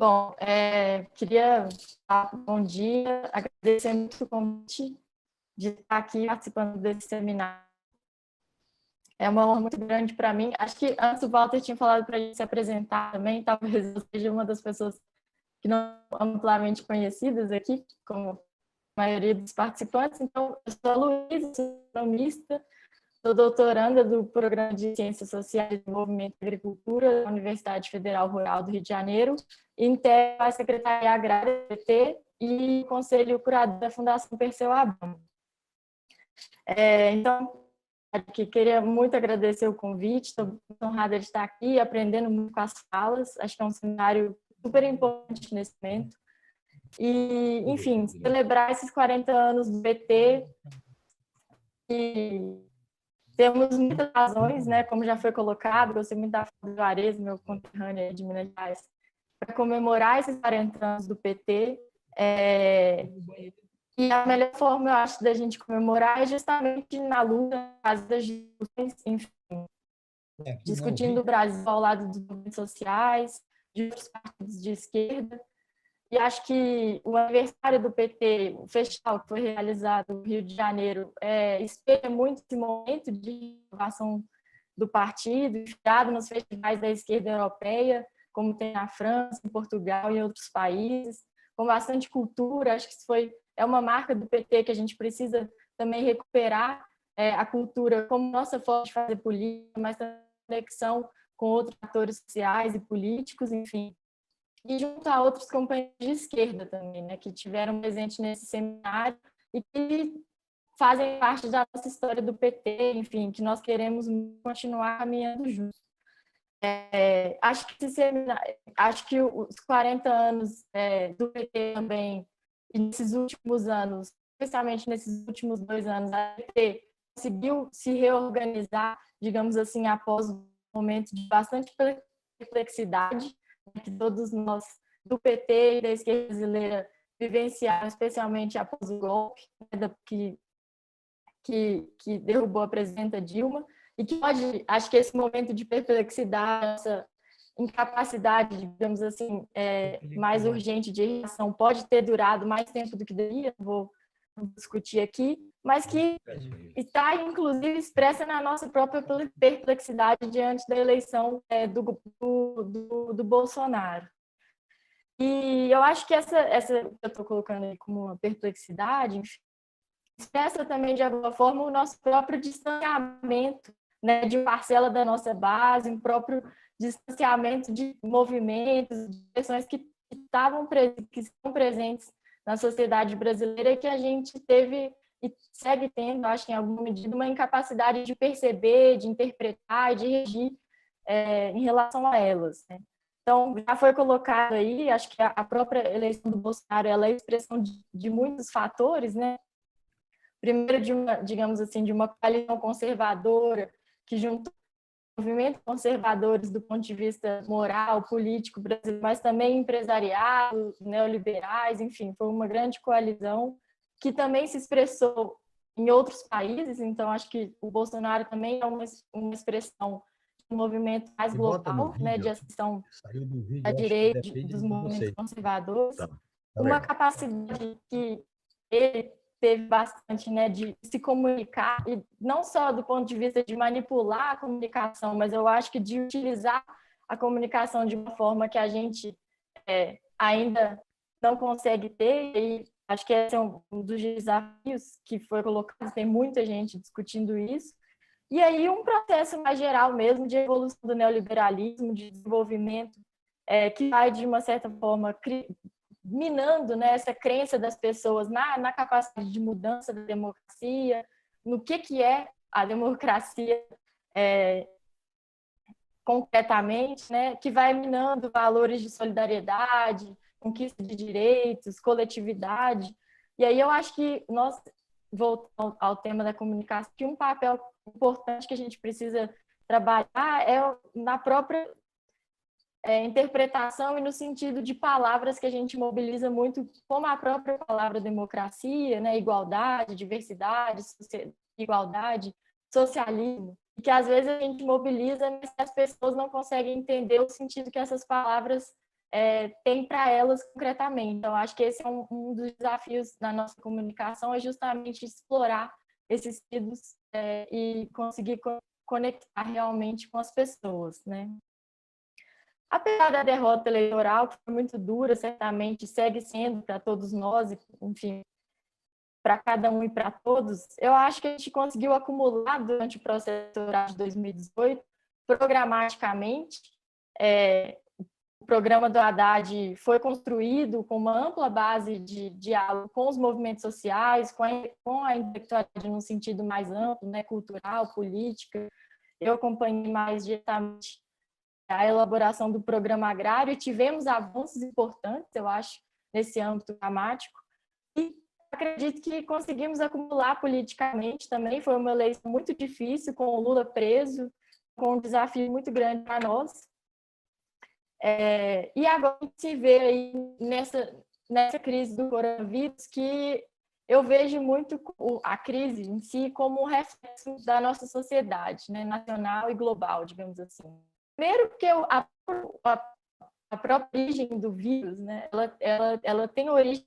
Bom, queria dar bom dia, agradecer muito o convite de estar aqui participando desse seminário. É uma honra muito grande para mim. Acho que antes o Walter tinha falado para a gente se apresentar também, talvez eu seja uma das pessoas que não são amplamente conhecidas aqui, como a maioria dos participantes. Então, eu sou a Luísa, sou economista, sou doutoranda do Programa de Ciências Sociais e Desenvolvimento e Agricultura da Universidade Federal Rural do Rio de Janeiro, e integro a Secretaria Agrária do PT e Conselho Curador da Fundação Perseu Abramo. Então, aqui, queria muito agradecer o convite, estou honrada de estar aqui, aprendendo muito com as falas, acho que é um cenário super importante nesse momento. E, enfim, celebrar esses 40 anos do PT, e temos muitas razões, né, como já foi colocado, gostei muito da fala do Juarez, meu conterrâneo de Minas Gerais, para comemorar esses 40 anos do PT. E a melhor forma, eu acho, da gente comemorar é justamente na luta, das discussões, enfim, discutindo o Brasil ao lado dos movimentos sociais, de outros partidos de esquerda. E acho que o aniversário do PT, o festival que foi realizado no Rio de Janeiro, espelha muito esse momento de inovação do partido, inspirado nos festivais da esquerda europeia, como tem na França, em Portugal e em outros países, com bastante cultura. Acho que isso é uma marca do PT que a gente precisa também recuperar, a cultura como nossa forma de fazer política, mas também conexão com outros atores sociais e políticos, enfim. E junto a outros companheiros de esquerda também, né, que tiveram presente nesse seminário e que fazem parte da nossa história do PT, enfim, que nós queremos continuar caminhando juntos. Acho que os 40 anos do PT também, e nesses últimos anos, especialmente nesses últimos 2 anos, a PT conseguiu se reorganizar, digamos assim, após um momento de bastante perplexidade, que todos nós do PT e da esquerda brasileira vivenciaram, especialmente após o golpe, né, que derrubou a presidenta Dilma, e que pode, acho que esse momento de perplexidade, essa incapacidade, digamos assim, mais urgente de reação, pode ter durado mais tempo do que deveria, vou discutir aqui, mas que está, inclusive, expressa na nossa própria perplexidade diante da eleição do Bolsonaro. E eu acho que essa que eu estou colocando aí como uma perplexidade, enfim, expressa também, de alguma forma, o nosso próprio distanciamento, né, de parcela da nossa base, um próprio distanciamento de movimentos, de questões que estão presentes na sociedade brasileira e que a gente teve e segue tendo, acho que em alguma medida, uma incapacidade de perceber, de interpretar e de regir em relação a elas, né? Então, já foi colocado aí, acho que a própria eleição do Bolsonaro ela é a expressão de muitos fatores, né? Primeiro, digamos assim, de uma coalizão conservadora que juntou movimentos conservadores do ponto de vista moral, político brasileiro, mas também empresariado, neoliberais, enfim, foi uma grande coalizão que também se expressou em outros países. Então, acho que o Bolsonaro também é uma expressão de um movimento mais global, né, de ação da direita, dos movimentos conservadores, uma capacidade que ele teve bastante, né, de se comunicar, e não só do ponto de vista de manipular a comunicação, mas eu acho que de utilizar a comunicação de uma forma que a gente ainda não consegue ter, e acho que esse é um dos desafios que foi colocado, tem muita gente discutindo isso. E aí um processo mais geral mesmo de evolução do neoliberalismo, de desenvolvimento, que vai, de uma certa forma, minando, né, essa crença das pessoas na capacidade de mudança da democracia, no que é a democracia concretamente, né, que vai minando valores de solidariedade, conquista de direitos, coletividade. E aí eu acho que nós, voltando ao tema da comunicação, que um papel importante que a gente precisa trabalhar é na própria interpretação e no sentido de palavras que a gente mobiliza muito, como a própria palavra democracia, né, igualdade, diversidade, igualdade, socialismo, e que às vezes a gente mobiliza, mas as pessoas não conseguem entender o sentido que essas palavras tem para elas concretamente. Então, acho que esse é um dos desafios da nossa comunicação, é justamente explorar esses sentidos e conseguir conectar realmente com as pessoas, né? Apesar da derrota eleitoral, que foi muito dura, certamente segue sendo para todos nós, enfim, para cada um e para todos, eu acho que a gente conseguiu acumular durante o processo eleitoral de 2018, programaticamente, o programa do Haddad foi construído com uma ampla base de diálogo com os movimentos sociais, com a intelectualidade no sentido mais amplo, né, cultural, política. Eu acompanhei mais diretamente a elaboração do programa agrário e tivemos avanços importantes, eu acho, nesse âmbito dramático. E acredito que conseguimos acumular politicamente também. Foi uma eleição muito difícil, com o Lula preso, com um desafio muito grande para nós. E agora a gente se vê aí nessa crise do coronavírus, que eu vejo muito a crise em si como um reflexo da nossa sociedade, né, nacional e global, digamos assim. Primeiro porque a própria origem do vírus, né, ela tem origem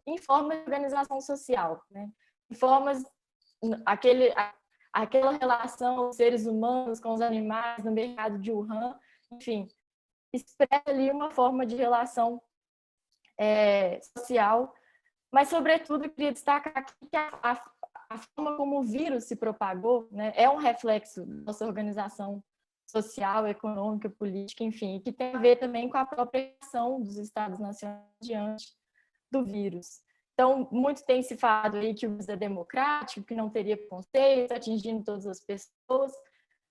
em formas de organização social, né, em formas, aquela relação dos seres humanos com os animais no mercado de Wuhan, enfim, expressa ali uma forma de relação social, mas, sobretudo, eu queria destacar aqui que a forma como o vírus se propagou, né, é um reflexo da nossa organização social, econômica, política, enfim, que tem a ver também com a própria ação dos Estados nacionais diante do vírus. Então, muito tem se falado aí que o vírus é democrático, que não teria preconceito, atingindo todas as pessoas.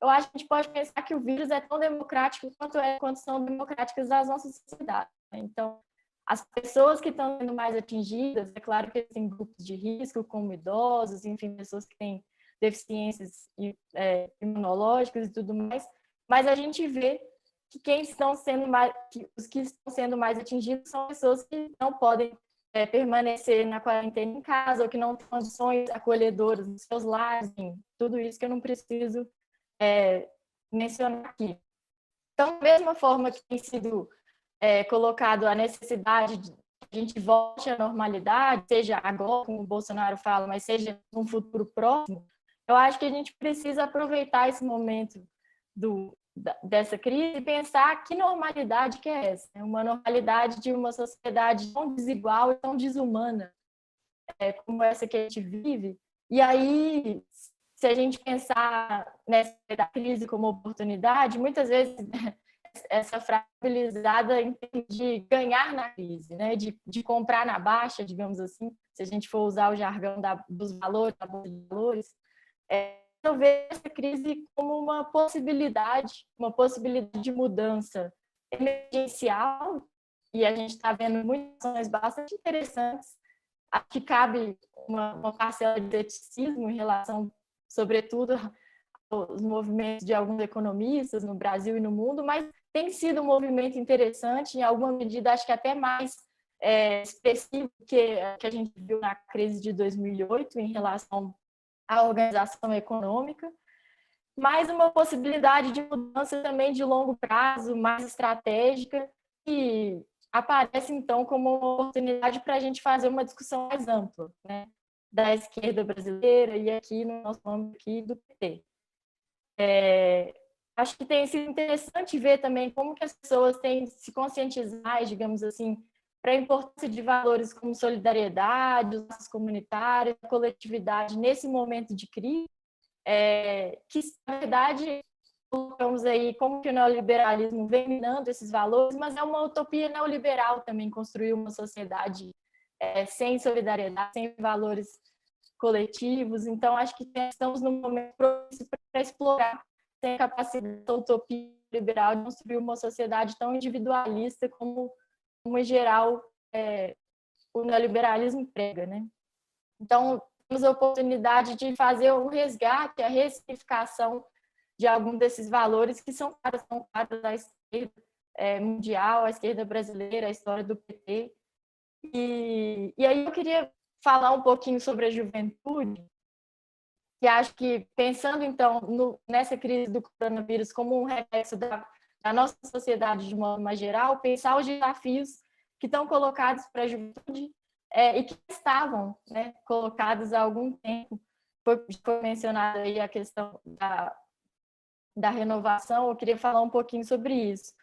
Eu acho que a gente pode pensar que o vírus é tão democrático quanto são democráticas as nossas sociedades. Então, as pessoas que estão sendo mais atingidas, é claro que tem grupos de risco, como idosos, enfim, pessoas que têm deficiências imunológicas e tudo mais, mas a gente vê que os que estão sendo mais atingidos são pessoas que não podem permanecer na quarentena em casa, ou que não têm condições acolhedoras nos seus lares, enfim, tudo isso que eu não preciso mencionar aqui. Então, da mesma forma que tem sido colocado a necessidade de que a gente volte à normalidade, seja agora, como o Bolsonaro fala, mas seja num futuro próximo, eu acho que a gente precisa aproveitar esse momento dessa crise e pensar que normalidade que é essa, uma normalidade de uma sociedade tão desigual e tão desumana como essa que a gente vive. E aí, se a gente pensar nessa crise como oportunidade, muitas vezes essa fragilizada em termos de ganhar na crise, né? de comprar na baixa, digamos assim, se a gente for usar o jargão dos valores, da bolsa de valores, eu vejo essa crise como uma possibilidade de mudança emergencial, e a gente está vendo muitas ações bastante interessantes. Acho que cabe uma parcela de ceticismo em relação, sobretudo, aos movimentos de alguns economistas no Brasil e no mundo, mas tem sido um movimento interessante, em alguma medida, acho que até mais específico que a gente viu na crise de 2008 em relação à organização econômica, mas uma possibilidade de mudança também de longo prazo, mais estratégica, e aparece, então, como uma oportunidade para a gente fazer uma discussão mais ampla, né, da esquerda brasileira e aqui no nosso âmbito aqui do PT. Acho que tem sido interessante ver também como que as pessoas têm se conscientizar, digamos assim, para a importância de valores como solidariedade, os laços comunitários, a coletividade nesse momento de crise, que, na verdade, colocamos aí como que o neoliberalismo vem minando esses valores, mas é uma utopia neoliberal também construir uma sociedade sem solidariedade, sem valores coletivos. Então, acho que estamos num momento propício para explorar sem a capacidade da utopia liberal de construir uma sociedade tão individualista como em geral, o neoliberalismo prega, né? Então, temos a oportunidade de fazer o resgate, a ressignificação de algum desses valores que são caros da esquerda mundial, a esquerda brasileira, a história do PT. E aí eu queria falar um pouquinho sobre a juventude, que acho que, pensando, então, nessa crise do coronavírus como um reflexo da nossa sociedade de modo mais geral, pensar os desafios que estão colocados para a juventude e que estavam, né, colocados há algum tempo. Foi mencionada aí a questão da renovação, eu queria falar um pouquinho sobre isso.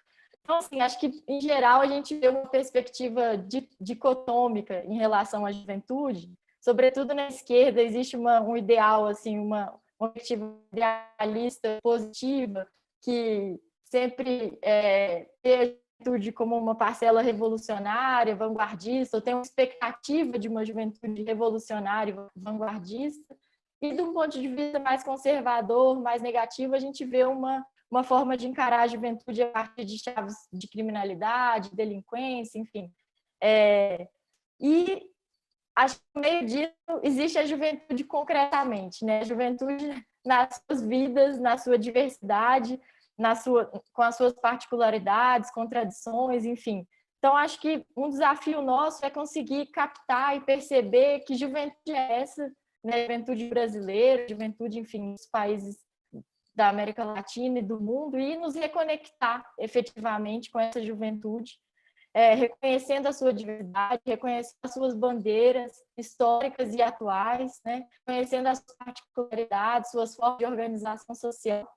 Então, assim, acho que, em geral, a gente vê uma perspectiva dicotômica em relação à juventude, sobretudo na esquerda, existe um ideal, assim, uma perspectiva idealista positiva, que sempre vê a juventude como uma parcela revolucionária, vanguardista, ou tem uma expectativa de uma juventude revolucionária, vanguardista, e, de um ponto de vista mais conservador, mais negativo, a gente vê uma forma de encarar a juventude a partir de chaves de criminalidade, delinquência, enfim. E acho que no meio disso existe a juventude concretamente, né? A juventude nas suas vidas, na sua diversidade, com as suas particularidades, contradições, enfim. Então, acho que um desafio nosso é conseguir captar e perceber que juventude é essa, né? Juventude brasileira, juventude, enfim, dos países da América Latina e do mundo, e nos reconectar efetivamente com essa juventude, reconhecendo a sua diversidade, reconhecendo as suas bandeiras históricas e atuais, né? Reconhecendo as suas particularidades, suas formas de organização social.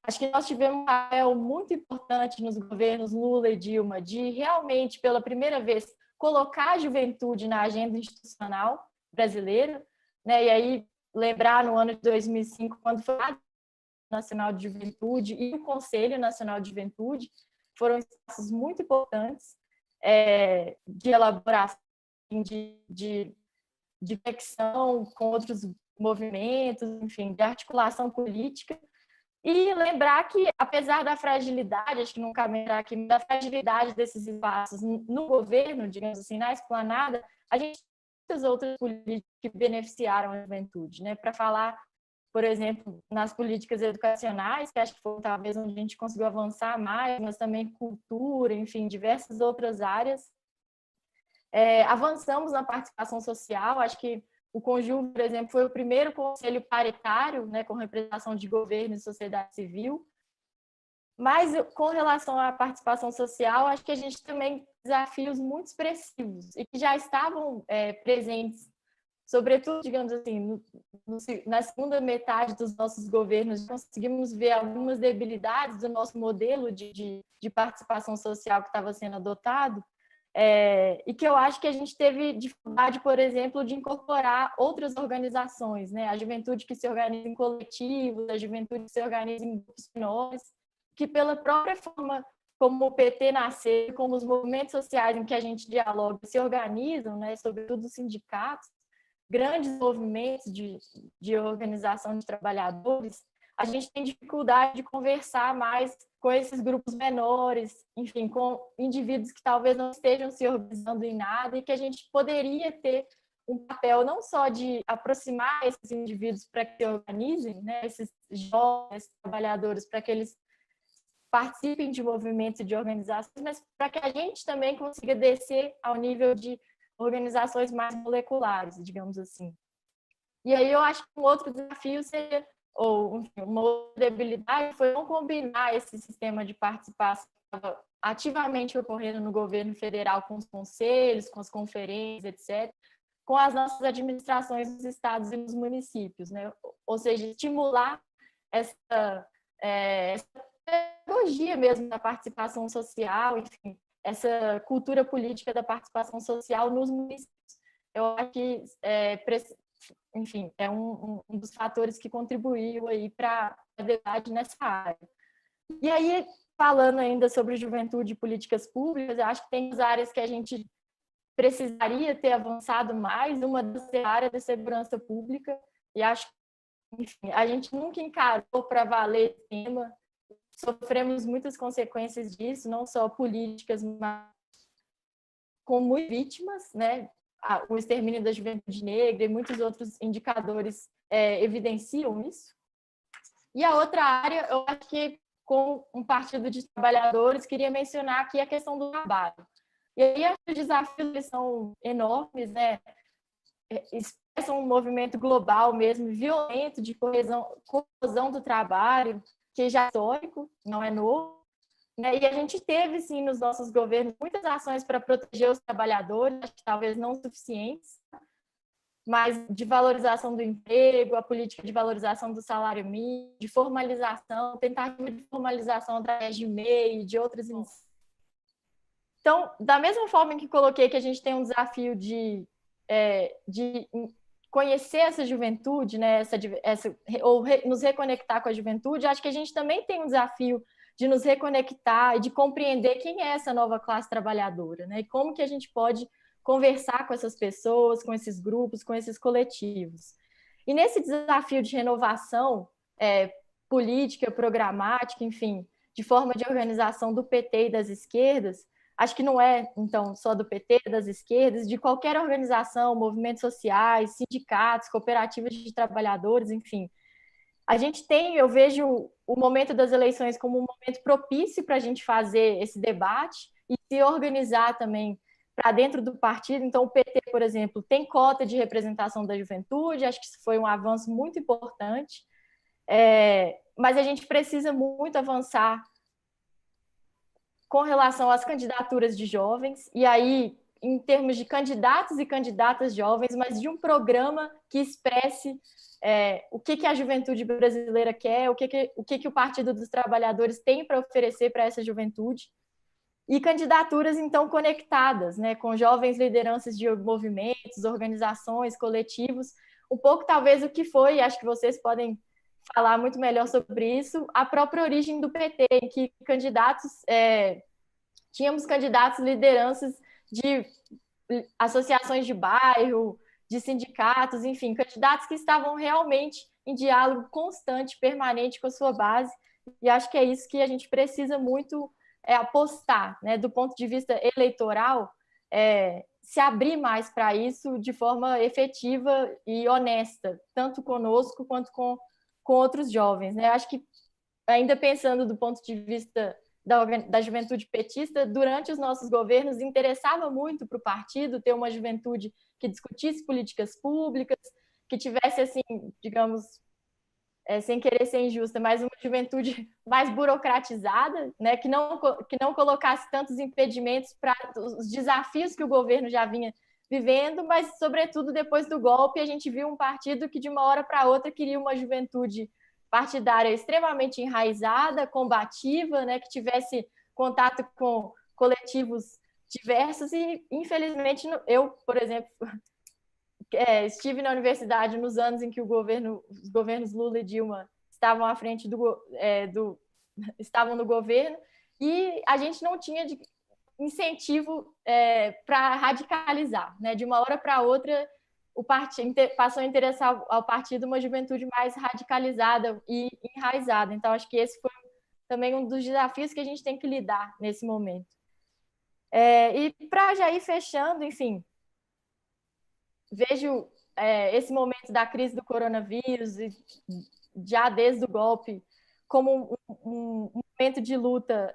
Acho que nós tivemos um papel muito importante nos governos Lula e Dilma de realmente, pela primeira vez, colocar a juventude na agenda institucional brasileira, né? E aí lembrar no ano de 2005, quando foi a Nacional de Juventude e o Conselho Nacional de Juventude, foram espaços muito importantes de elaboração, de conexão com outros movimentos, enfim, de articulação política. E lembrar que, apesar da fragilidade, acho que não cabe lembrar aqui, da fragilidade desses espaços no governo, digamos assim, na esplanada, a gente tem muitas outras políticas que beneficiaram a juventude, né? Para falar, por exemplo, nas políticas educacionais, que acho que foi talvez onde a gente conseguiu avançar mais, mas também cultura, enfim, diversas outras áreas. Avançamos na participação social, acho que o Conjuve, por exemplo, foi o primeiro conselho paritário, né, com representação de governo e sociedade civil. Mas, com relação à participação social, acho que a gente também tem desafios muito expressivos e que já estavam presentes, sobretudo, digamos assim, na segunda metade dos nossos governos, conseguimos ver algumas debilidades do nosso modelo de participação social que estava sendo adotado, e que eu acho que a gente teve dificuldade, por exemplo, de incorporar outras organizações, né? A juventude que se organiza em coletivos, a juventude que se organiza em grupos menores, que pela própria forma como o PT nasceu, como os movimentos sociais em que a gente dialoga se organizam, né? Sobretudo os sindicatos, grandes movimentos de organização de trabalhadores, a gente tem dificuldade de conversar mais com esses grupos menores, enfim, com indivíduos que talvez não estejam se organizando em nada e que a gente poderia ter um papel não só de aproximar esses indivíduos para que se organizem, né, esses jovens trabalhadores, para que eles participem de movimentos e de organizações, mas para que a gente também consiga descer ao nível de organizações mais moleculares, digamos assim. E aí eu acho que um outro desafio seria, ou enfim, uma outra debilidade, foi não combinar esse sistema de participação que estava ativamente ocorrendo no governo federal com os conselhos, com as conferências, etc., com as nossas administrações nos estados e nos municípios, né? Ou seja, estimular essa pedagogia mesmo da participação social, enfim, essa cultura política da participação social nos municípios. Eu acho que, enfim, é um dos fatores que contribuiu aí para a debate nessa área. E aí, falando ainda sobre juventude e políticas públicas, eu acho que tem as áreas que a gente precisaria ter avançado mais, uma das áreas da segurança pública, e acho que, enfim, a gente nunca encarou para valer esse tema, sofremos muitas consequências disso, não só políticas, mas com muitas vítimas, né? O extermínio da juventude negra e muitos outros indicadores evidenciam isso. E a outra área, eu acho que com um partido de trabalhadores, queria mencionar aqui a questão do trabalho. E aí os desafios são enormes, né? Expressam um movimento global mesmo, violento, de coesão do trabalho, que já é histórico, não é novo, né? E a gente teve, sim, nos nossos governos, muitas ações para proteger os trabalhadores, acho que talvez não suficientes, mas de valorização do emprego, a política de valorização do salário mínimo, de formalização, tentativa de formalização através de MEI, de outras iniciativas. Então, da mesma forma em que coloquei que a gente tem um desafio de conhecer essa juventude, né, nos reconectar com a juventude, acho que a gente também tem um desafio de nos reconectar e de compreender quem é essa nova classe trabalhadora, né, e como que a gente pode conversar com essas pessoas, com esses grupos, com esses coletivos. E nesse desafio de renovação política, programática, enfim, de forma de organização do PT e das esquerdas, acho que não é, então, só do PT, das esquerdas, de qualquer organização, movimentos sociais, sindicatos, cooperativas de trabalhadores, enfim. A gente tem, eu vejo o momento das eleições como um momento propício para a gente fazer esse debate e se organizar também para dentro do partido. Então, o PT, por exemplo, tem cota de representação da juventude, acho que isso foi um avanço muito importante, mas a gente precisa muito avançar com relação às candidaturas de jovens, e aí, em termos de candidatos e candidatas jovens, mas de um programa que expresse o que a juventude brasileira quer, o que o Partido dos Trabalhadores tem para oferecer para essa juventude, e candidaturas, então, conectadas, né, com jovens lideranças de movimentos, organizações, coletivos, um pouco, talvez, o que foi, acho que vocês podem falar muito melhor sobre isso, a própria origem do PT, em que tínhamos candidatos lideranças de associações de bairro, de sindicatos, enfim, candidatos que estavam realmente em diálogo constante, permanente com a sua base, e acho que é isso que a gente precisa muito apostar, né, do ponto de vista eleitoral, se abrir mais para isso de forma efetiva e honesta, tanto conosco quanto com outros jovens, né? Acho que, ainda pensando do ponto de vista da juventude petista, durante os nossos governos, interessava muito para o partido ter uma juventude que discutisse políticas públicas, que tivesse, assim, digamos, sem querer ser injusta, mas uma juventude mais burocratizada, né, que não colocasse tantos impedimentos para os desafios que o governo já vinha vivendo, mas, sobretudo, depois do golpe, a gente viu um partido que, de uma hora para outra, queria uma juventude partidária extremamente enraizada, combativa, né, que tivesse contato com coletivos diversos e, infelizmente, eu, por exemplo, estive na universidade nos anos em que os governos Lula e Dilma estavam à frente estavam no governo, e a gente não tinha incentivo para radicalizar, né? De uma hora para outra, o partido passou a interessar ao partido uma juventude mais radicalizada e enraizada. Então, acho que esse foi também um dos desafios que a gente tem que lidar nesse momento. E para já ir fechando, enfim, vejo esse momento da crise do coronavírus, e já desde o golpe, como um momento de luta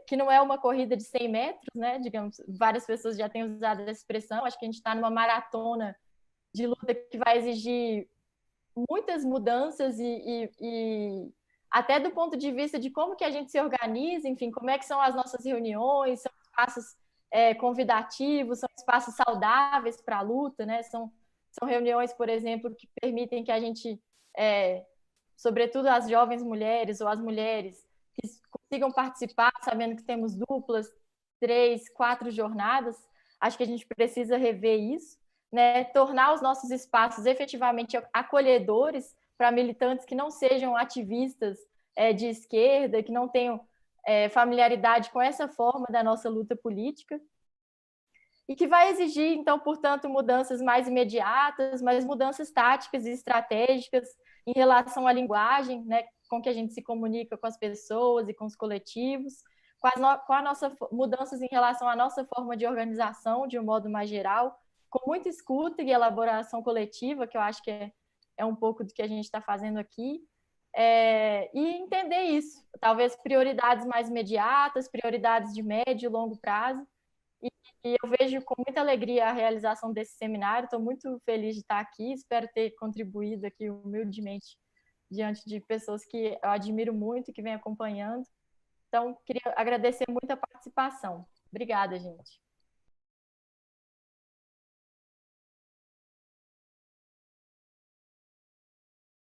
que não é uma corrida de 100 metros, né? Digamos, várias pessoas já têm usado essa expressão. Acho que a gente está numa maratona de luta que vai exigir muitas mudanças e até do ponto de vista de como que a gente se organiza, enfim, como é que são as nossas reuniões, são espaços convidativos, são espaços saudáveis para a luta, né? São reuniões, por exemplo, que permitem que a gente, sobretudo as jovens mulheres ou as mulheres, que consigam participar, sabendo que temos duplas, 3, 4 jornadas. Acho que a gente precisa rever isso, né? Tornar os nossos espaços efetivamente acolhedores para militantes que não sejam ativistas de esquerda, que não tenham familiaridade com essa forma da nossa luta política, e que vai exigir, então, portanto, mudanças mais imediatas, mas mudanças táticas e estratégicas em relação à linguagem, né, com que a gente se comunica com as pessoas e com os coletivos, com a nossa mudanças em relação à nossa forma de organização, de um modo mais geral, com muita escuta e elaboração coletiva, que eu acho que é um pouco do que a gente está fazendo aqui, e entender isso, talvez prioridades mais imediatas, prioridades de médio e longo prazo. E eu vejo com muita alegria a realização desse seminário. Estou muito feliz de estar aqui, espero ter contribuído aqui humildemente diante de pessoas que eu admiro muito, que vem acompanhando. Então, queria agradecer muito a participação. Obrigada, gente.